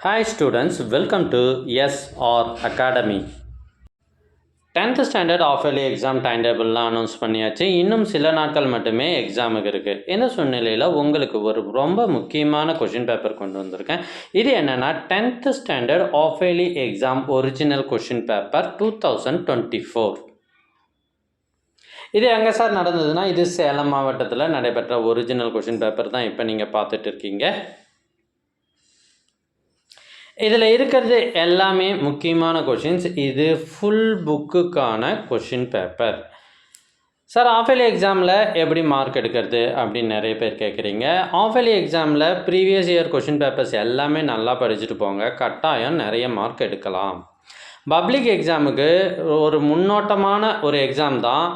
Hi students, welcome to SR Academy. 10th standard of yearly exam time டேபிள்லாம் announce பண்ணியாச்சு. இன்னும் சில நாட்கள் மட்டுமே எக்ஸாமுக்கு இருக்குது. இந்த சூழ்நிலையில் உங்களுக்கு ஒரு ரொம்ப முக்கியமான கொஷின் பேப்பர் கொண்டு வந்திருக்கேன். இது என்னென்னா 10th standard of yearly exam original question paper 2024. இது எங்கே சார் நடந்ததுன்னா, இது சேலம் மாவட்டத்தில் நடைபெற்ற ஒரிஜினல் கொஷின் பேப்பர் தான் இப்போ நீங்கள் பார்த்துட்டு இருக்கீங்க. இதில் இருக்கிறது எல்லாமே முக்கியமான கொஷின்ஸ். இது ஃபுல் புக்குக்கான question paper. Sir half yearly எக்ஸாமில் எப்படி மார்க் எடுக்கிறது அப்படின்னு நிறைய பேர் கேட்குறீங்க. ஆஃப் இயர்லி எக்ஸாமில் ப்ரீவியஸ் இயர் கொஷின் பேப்பர்ஸ் எல்லாமே நல்லா படிச்சுட்டு போங்க, கட்டாயம் நிறைய மார்க் எடுக்கலாம். பப்ளிக் எக்ஸாமுக்கு ஒரு முன்னோட்டமான ஒரு எக்ஸாம் தான்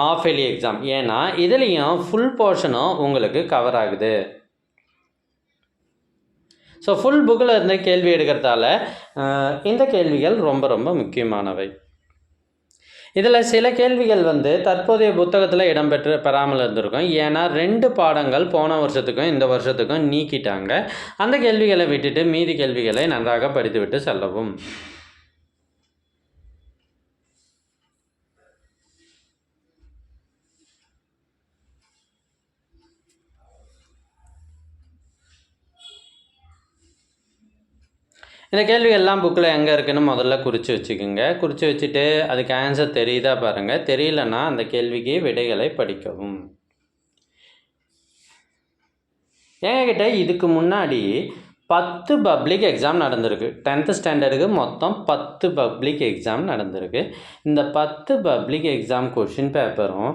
ஆஃப் இயர்லி எக்ஸாம். ஏன்னா இதுலேயும் ஃபுல் போர்ஷனும் உங்களுக்கு கவர் ஆகுது. ஸோ ஃபுல் புக்கில் இருந்த கேள்வி எடுக்கிறதால இந்த கேள்விகள் ரொம்ப ரொம்ப முக்கியமானவை. இதில் சில கேள்விகள் தற்போதைய புத்தகத்தில் பெறாமல் இருந்திருக்கும். ஏன்னா 2 பாடங்கள் போன வருஷத்துக்கும் இந்த வருஷத்துக்கும் நீக்கிட்டாங்க. அந்த கேள்விகளை விட்டுட்டு மீதி கேள்விகளை நன்றாக படித்துவிட்டு செல்லவும். இந்த கேள்விகள்லாம் புக்கில் எங்கே இருக்குதுன்னு முதல்ல குறித்து வச்சுக்கோங்க. குறித்து வச்சுட்டு அதுக்கு ஆன்சர் தெரியுதா பாருங்கள். தெரியலன்னா அந்த கேள்விக்கு விடைகளை படிக்கவும். எங்ககிட்ட இதுக்கு முன்னாடி 10 பப்ளிக் எக்ஸாம் நடந்திருக்கு. 10th ஸ்டாண்டர்டுக்கு மொத்தம் 10 பப்ளிக் எக்ஸாம் நடந்திருக்கு. இந்த 10 பப்ளிக் எக்ஸாம் கொஷின் பேப்பரும்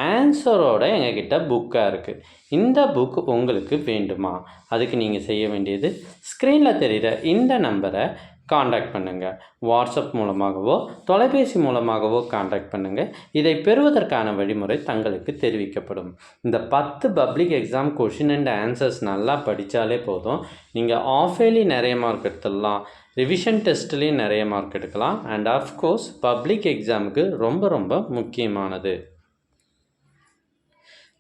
ஆன்சரோட எங்ககிட்ட புக்காக இருக்குது. இந்த புக் உங்களுக்கு வேண்டுமா? அதுக்கு நீங்கள் செய்ய வேண்டியது ஸ்க்ரீனில் தெரிகிற இந்த நம்பரை காண்டாக்ட் பண்ணுங்கள். வாட்ஸ்அப் மூலமாகவோ தொலைபேசி மூலமாகவோ காண்டாக்ட் பண்ணுங்கள். இதை பெறுவதற்கான வழிமுறை தங்களுக்கு தெரிவிக்கப்படும். இந்த 10 public exam question and answers நல்லா படித்தாலே போதும். நீங்கள் ஆஃப் இயர்லி நிறைய மார்க் எடுத்துடலாம், ரிவிஷன் டெஸ்ட்லேயும் நிறைய மார்க் எடுக்கலாம். அண்ட் ஆஃப்கோர்ஸ் பப்ளிக் எக்ஸாமுக்கு ரொம்ப ரொம்ப முக்கியமானது.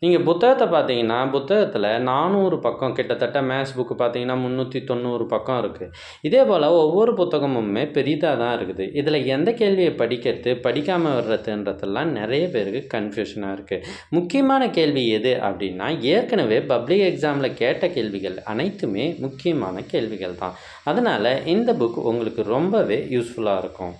நீங்கள் புத்தகத்தை பார்த்தீங்கன்னா, புத்தகத்தில் 400 பக்கம், கிட்டத்தட்ட மேத்ஸ் புக்கு பார்த்தீங்கன்னா 390 பக்கம் இருக்குது. இதே போல் ஒவ்வொரு புத்தகமுமே பெரிதாக தான் இருக்குது. இதில் எந்த கேள்வியை படிக்கிறது, படிக்காமல் வர்றதுன்றதெல்லாம் நிறைய பேருக்கு கன்ஃபியூஷனாக இருக்குது. முக்கியமான கேள்வி எது அப்படின்னா, ஏற்கனவே பப்ளிக் எக்ஸாமில் கேட்ட கேள்விகள் அனைத்துமே முக்கியமான கேள்விகள் தான். அதனால் இந்த புக் உங்களுக்கு ரொம்பவே யூஸ்ஃபுல்லாக இருக்கும்.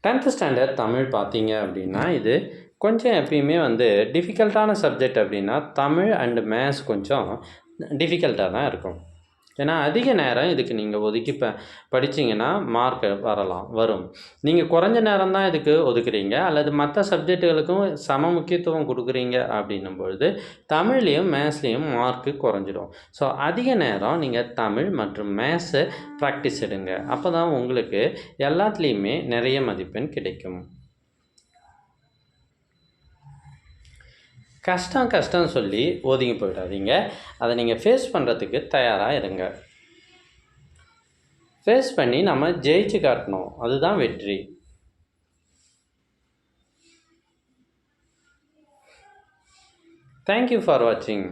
டென்த்து ஸ்டாண்டர்ட் தமிழ் பார்த்தீங்க அப்படின்னா, இது கொஞ்சம் எப்பயுமே டிஃபிகல்ட்டான சப்ஜெக்ட் அப்படின்னா தமிழ் அண்டு மேத்ஸ் கொஞ்சம் டிஃபிகல்ட்டாக தான் இருக்கும். ஏன்னா அதிக நேரம் இதுக்கு நீங்கள் ஒதுக்கி படிச்சிங்கன்னா மார்க் வரும். நீங்கள் குறைஞ்ச நேரம் தான் இதுக்கு ஒதுக்குறீங்க அல்லது மற்ற சப்ஜெக்டுகளுக்கும் சம முக்கியத்துவம் கொடுக்குறீங்க அப்படின்னும் பொழுது தமிழ்லேயும் மேத்ஸ்லேயும் மார்க்கு குறைஞ்சிடும். ஸோ அதிக நேரம் நீங்கள் தமிழ் மற்றும் மேத்ஸை ப்ராக்டிஸ் எடுங்க. அப்போ தான் உங்களுக்கு எல்லாத்துலேயுமே நிறைய மதிப்பெண் கிடைக்கும். கஷ்டம் சொல்லி ஒதுங்கி போயிடாதீங்க. அதை நீங்கள் ஃபேஸ் பண்ணுறதுக்கு தயாராக இருங்க. ஃபேஸ் பண்ணி நம்ம ஜெயிச்சு காட்டணும், அதுதான் வெற்றி. தேங்க்யூ ஃபார் வாட்சிங்.